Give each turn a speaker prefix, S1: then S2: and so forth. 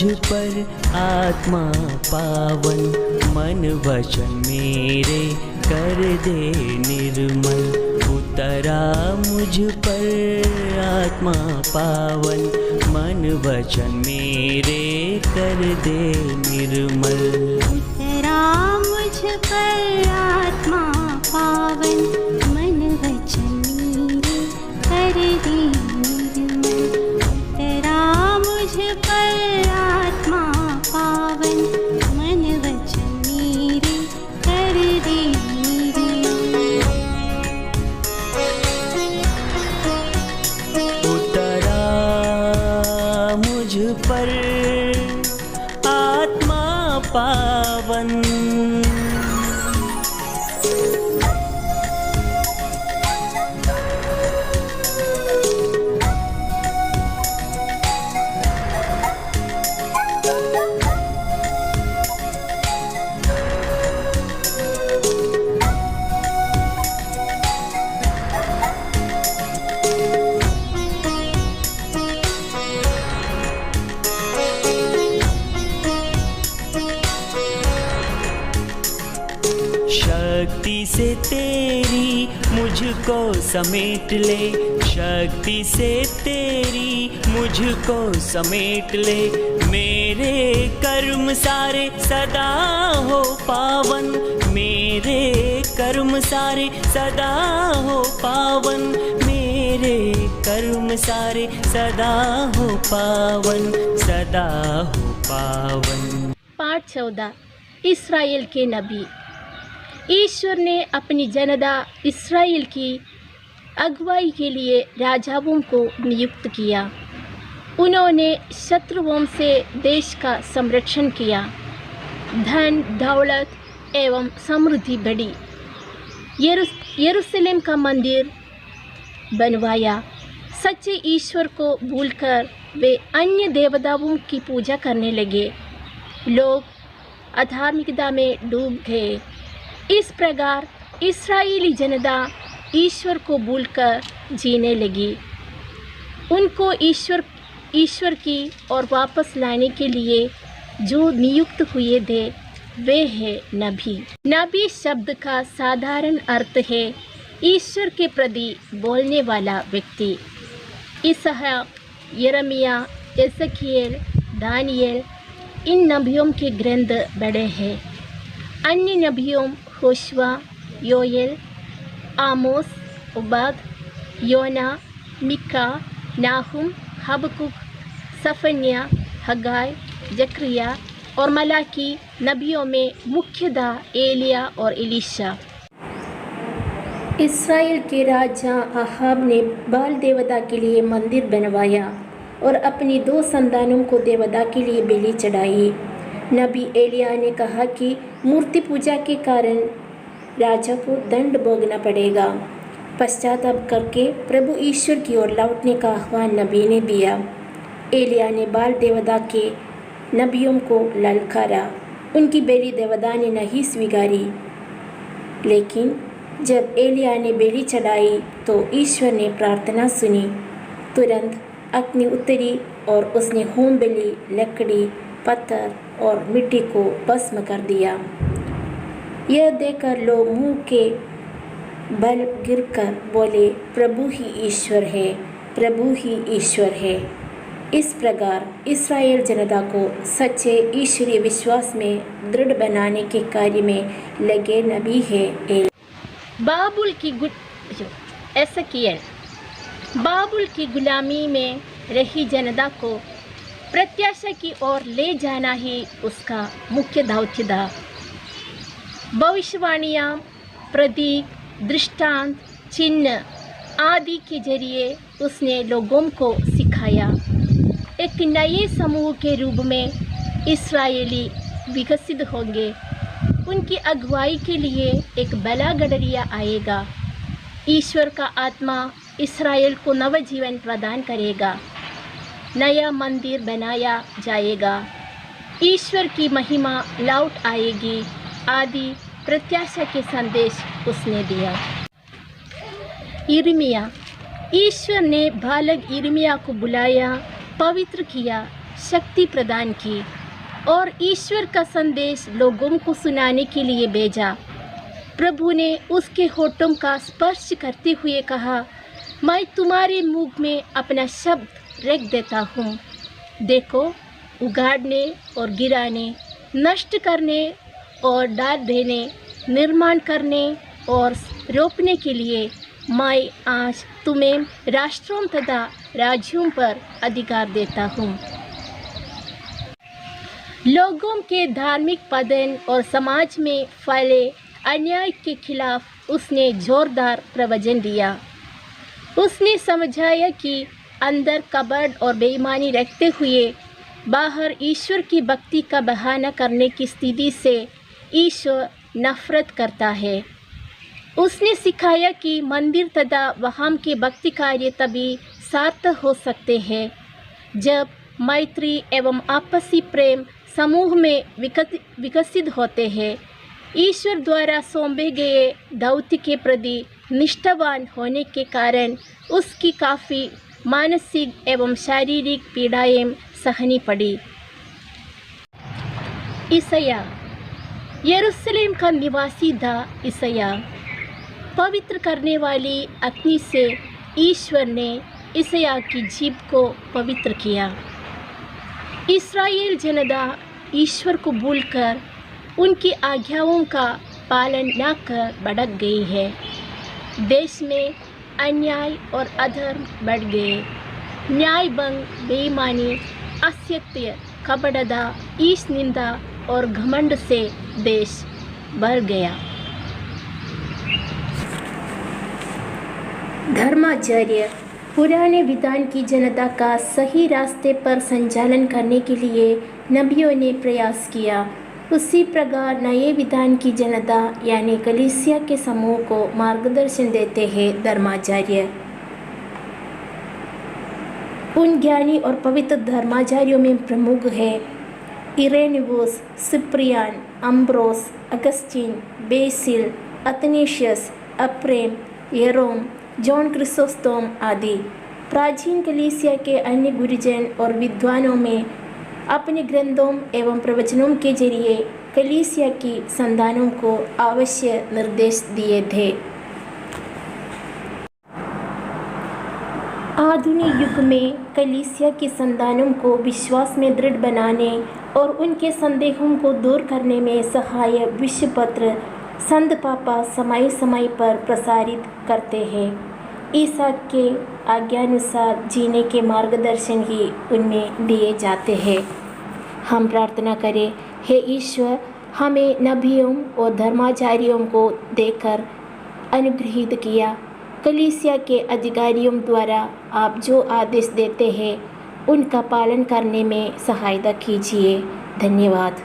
S1: पर आत्मा पावन, मन वचन मेरे कर दे निर्मल। उतरा मुझ पर आत्मा पावन, मन वचन मेरे कर दे निर्मल।
S2: उतरा मुझ पर आत्मा पावन, मन वचन मेरे कर दे निर्मल। उतरा मुझ पर आत्मा पावन, मन वचन मेरे कर दे निर्मल।
S1: उतरा मुझ पर आत्मा पावन। शक्ति से तेरी मुझको समेट ले, शक्ति से तेरी मुझको समेट ले। मेरे कर्म सारे सदा हो पावन, मेरे कर्म सारे सदा हो पावन, मेरे कर्म सारे सदा हो पावन, सदा हो पावन।
S3: पाठ 14 इस्राएल के नबी। ईश्वर ने अपनी जनता इस्राएल की अगुवाई के लिए राजाओं को नियुक्त किया। उन्होंने शत्रुओं से देश का संरक्षण किया, धन दौलत एवं समृद्धि बढ़ी। यरूशलेम का मंदिर बनवाया। सच्चे ईश्वर को भूलकर वे अन्य देवताओं की पूजा करने लगे। लोग अधार्मिकता में डूब गए। इस प्रकार इस्राएली जनता ईश्वर को भूलकर जीने लगी। उनको ईश्वर की ओर वापस लाने के लिए जो नियुक्त हुए थे वे है नबी। नबी शब्द का साधारण अर्थ है ईश्वर के प्रति बोलने वाला व्यक्ति। इसहाक, यिर्मयाह, एजेकियल, दानियल इन नबियों के ग्रंथ बड़े हैं। अन्य नबियों होशवा, योएल, आमोस, उबाद, योना, मिका, नाहुम, हबकुक, सफन्या, हगाय, जकरिया और मलाकी नबियों में मुख्यतः एलिया और एलीशा। इस्राएल के राजा अहाब ने बाल देवता के लिए मंदिर बनवाया और अपनी 2 संतानों को देवता के लिए बलि चढ़ाई। नबी एलिया ने कहा कि मूर्ति पूजा के कारण राजा को दंड भोगना पड़ेगा। पश्चाताप करके प्रभु ईश्वर की ओर लौटने का आह्वान नबी ने दिया। एलिया ने बाल देवता के नबियों को ललकारा। उनकी बलि देवता ने नहीं स्वीकारी। लेकिन जब एलिया ने बलि चढ़ाई तो ईश्वर ने प्रार्थना सुनी। तुरंत अग्नि उतरी और उसने होम बलि, लकड़ी, पत्थर और मिट्टी को भस्म कर दिया। यह देखकर लोग मुंह के बल गिरकर बोले, प्रभु ही ईश्वर है, प्रभु ही ईश्वर है। इस प्रकार इस्राएल जनता को सच्चे ईश्वरीय विश्वास में दृढ़ बनाने के कार्य में लगे नबी है बाबुल की गुलामी में रही जनता को प्रत्याशा की ओर ले जाना ही उसका मुख्य दौत्य था। भविष्यवाणियाँ, प्रतीक, दृष्टांत, चिन्ह आदि के जरिए उसने लोगों को सिखाया। एक नए समूह के रूप में इस्राएली विकसित होंगे। उनकी अगुवाई के लिए एक बड़ा गडरिया आएगा। ईश्वर का आत्मा इस्राएल को नवजीवन प्रदान करेगा। नया मंदिर बनाया जाएगा। ईश्वर की महिमा लौट आएगी आदि प्रत्याशा के संदेश उसने दिया। यिर्मयाह, ईश्वर ने बालक यिर्मयाह को बुलाया, पवित्र किया, शक्ति प्रदान की और ईश्वर का संदेश लोगों को सुनाने के लिए भेजा। प्रभु ने उसके होठों का स्पर्श करते हुए कहा, मैं तुम्हारे मुख में अपना शब्द रख देता हूँ। देखो, उगाड़ने और गिराने, नष्ट करने और डाल देने, निर्माण करने और रोपने के लिए मैं आज तुम्हें राष्ट्रों तथा राज्यों पर अधिकार देता हूँ। लोगों के धार्मिक पतन और समाज में फैले अन्याय के खिलाफ उसने जोरदार प्रवचन दिया। उसने समझाया कि अंदर कपट और बेईमानी रखते हुए बाहर ईश्वर की भक्ति का बहाना करने की स्थिति से ईश्वर नफरत करता है। उसने सिखाया कि मंदिर तथा वहाँ के भक्ति कार्य तभी सार्थक हो सकते हैं जब मैत्री एवं आपसी प्रेम समूह में विकसित होते हैं। ईश्वर द्वारा सौंपे गए दौत्य के प्रति निष्ठावान होने के कारण उसकी काफ़ी मानसिक एवं शारीरिक पीड़ाएं सहनी पड़ी। ईसाया यरूशलेम का निवासी था। ईसाया पवित्र करने वाली अग्नि से ईश्वर ने ईसाया की जीभ को पवित्र किया। इस्राएल जनता ईश्वर को भूलकर उनकी आज्ञाओं का पालन न कर भटक गई है। देश में अन्याय और अधर्म बढ़ गए। न्याय भंग, बेईमानी, असत्य, कपटता, ईश निंदा और घमंड से देश भर गया। धर्माचार्य पुराने विधान की जनता का सही रास्ते पर संचालन करने के लिए नबियों ने प्रयास किया। उसी प्रकार नए विधान की जनता यानी कलीसिया के समूह को मार्गदर्शन देते हैं धर्माचार्य। उन ज्ञानी और पवित्र धर्माचार्यों में प्रमुख है इरेनिवस, सिप्रियान, अम्ब्रोस, अगस्टीन, बेसिल, अतनेशियस, अप्रेम, येरोम, जॉन क्रिसोस्टोम आदि। प्राचीन कलीसिया के अन्य गुरुजन और विद्वानों में अपने ग्रंथों एवं प्रवचनों के जरिए कलीसिया की संतानों को आवश्यक निर्देश दिए थे। आधुनिक युग में कलीसिया की संतानों को विश्वास में दृढ़ बनाने और उनके संदेहों को दूर करने में सहायक विश्व पत्र संत पापा समय समय पर प्रसारित करते हैं। ईसा के आज्ञानुसार जीने के मार्गदर्शन ही उनमें दिए जाते हैं। हम प्रार्थना करें, हे ईश्वर, हमें नबियों और धर्माचार्यों को देकर अनुग्रहित किया। कलीसिया के अधिकारियों द्वारा आप जो आदेश देते हैं उनका पालन करने में सहायता कीजिए। धन्यवाद।